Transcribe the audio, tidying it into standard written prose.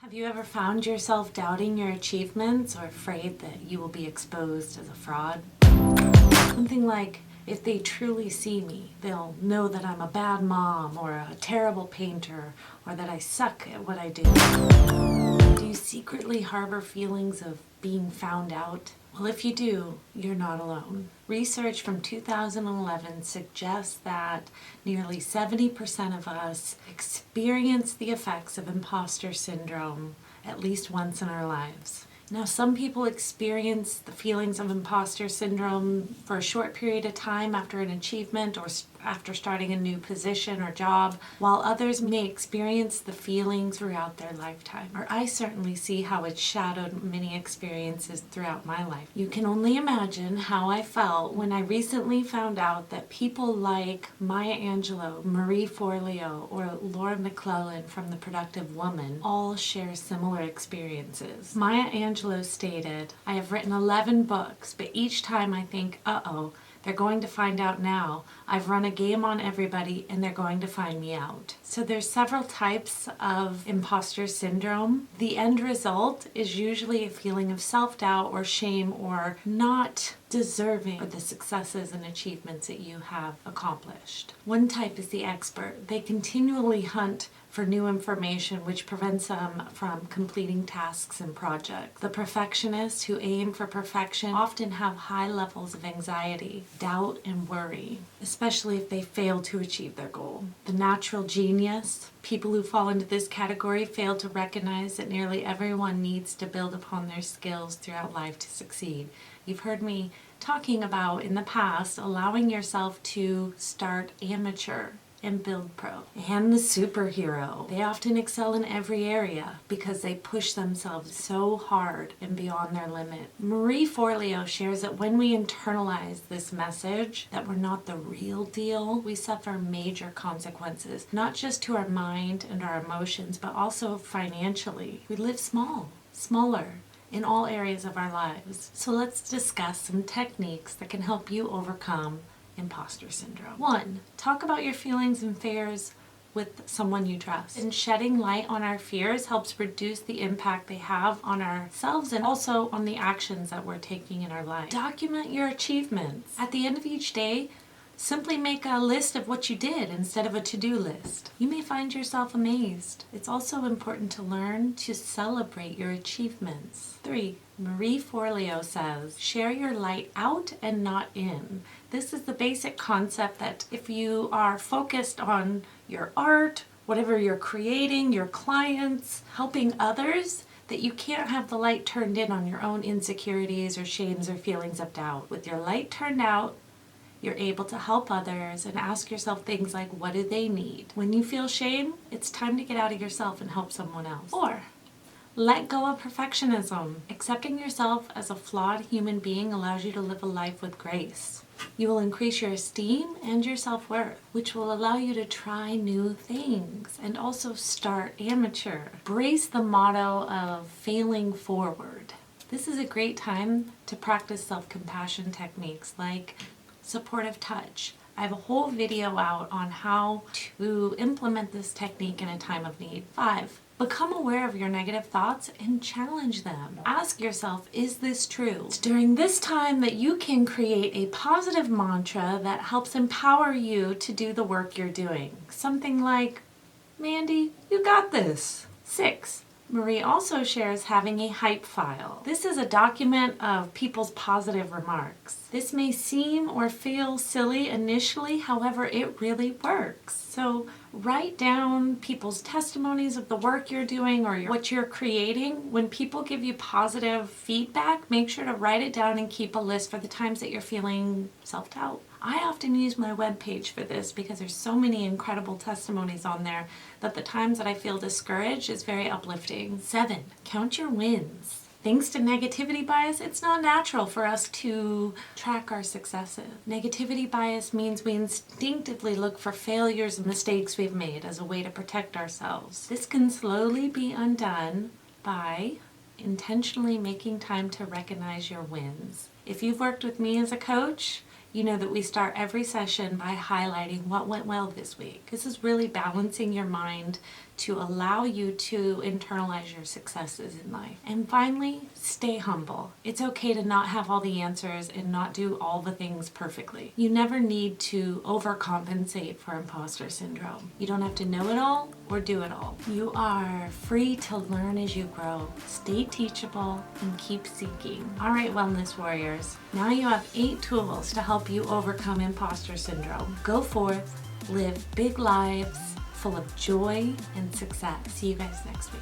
Have you ever found yourself doubting your achievements or afraid that you will be exposed as a fraud? Something like, if they truly see me, they'll know that I'm a bad mom or a terrible painter or that I suck at what I do. Do you secretly harbor feelings of being found out? Well, if you do, you're not alone. Research from 2011 suggests that nearly 70% of us experience the effects of imposter syndrome at least once in our lives. Now, some people experience the feelings of imposter syndrome for a short period of time after an achievement or after starting a new position or job, while others may experience the feelings throughout their lifetime. Or I certainly see how it shadowed many experiences throughout my life. You can only imagine how I felt when I recently found out that people like Mayo Angelo, Marie Forleo, or Laura McClellan from The Productive Woman all share similar experiences. Maya Angelou stated, "I have written 11 books, but each time I think, uh-oh, they're going to find out now. I've run a game on everybody and they're going to find me out." So there's several types of imposter syndrome. The end result is usually a feeling of self-doubt or shame or not deserving of the successes and achievements that you have accomplished. One type is the expert. They continually hunt for new information, which prevents them from completing tasks and projects. The perfectionists who aim for perfection often have high levels of anxiety, doubt, and worry, especially if they fail to achieve their goal. The natural genius, people who fall into this category, fail to recognize that nearly everyone needs to build upon their skills throughout life to succeed. You've heard me talking about in the past allowing yourself to start amateur and build pro. And the superhero. They often excel in every area because they push themselves so hard and beyond their limit. Marie Forleo shares that when we internalize this message that we're not the real deal, we suffer major consequences, not just to our mind and our emotions, but also financially. We live smaller in all areas of our lives. So let's discuss some techniques that can help you overcome imposter syndrome. 1. Talk about your feelings and fears with someone you trust. And shedding light on our fears helps reduce the impact they have on ourselves and also on the actions that we're taking in our life. Document your achievements. At the end of each day, simply make a list of what you did instead of a to-do list. You may find yourself amazed. It's also important to learn to celebrate your achievements. 3. Marie Forleo says, share your light out and not in. This is the basic concept that if you are focused on your art, whatever you're creating, your clients, helping others, that you can't have the light turned in on your own insecurities or shames or feelings of doubt. With your light turned out, you're able to help others and ask yourself things like, what do they need? When you feel shame, it's time to get out of yourself and help someone else. 4. Let go of perfectionism. Accepting yourself as a flawed human being allows you to live a life with grace. You will increase your esteem and your self-worth, which will allow you to try new things and also start amateur. Embrace the motto of failing forward. This is a great time to practice self-compassion techniques like supportive touch. I have a whole video out on how to implement this technique in a time of need. 5. Become aware of your negative thoughts and challenge them. Ask yourself, is this true? It's during this time that you can create a positive mantra that helps empower you to do the work you're doing. Something like, Mandy, you got this. 6. Marie also shares having a hype file. This is a document of people's positive remarks. This may seem or feel silly initially, however, it really works. So write down people's testimonies of the work you're doing or what you're creating. When people give you positive feedback, make sure to write it down and keep a list for the times that you're feeling self-doubt. I often use my webpage for this because there's so many incredible testimonies on there that the times that I feel discouraged is very uplifting. 7. Count your wins. Thanks to negativity bias, it's not natural for us to track our successes. Negativity bias means we instinctively look for failures and mistakes we've made as a way to protect ourselves. This can slowly be undone by intentionally making time to recognize your wins. If you've worked with me as a coach, you know that we start every session by highlighting what went well this week. This is really balancing your mind to allow you to internalize your successes in life. And finally, stay humble. It's okay to not have all the answers and not do all the things perfectly. You never need to overcompensate for imposter syndrome. You don't have to know it all or do it all. You are free to learn as you grow. Stay teachable and keep seeking. All right, wellness warriors. Now you have 8 tools to help you overcome imposter syndrome. Go forth, live big lives full of joy and success. See you guys next week.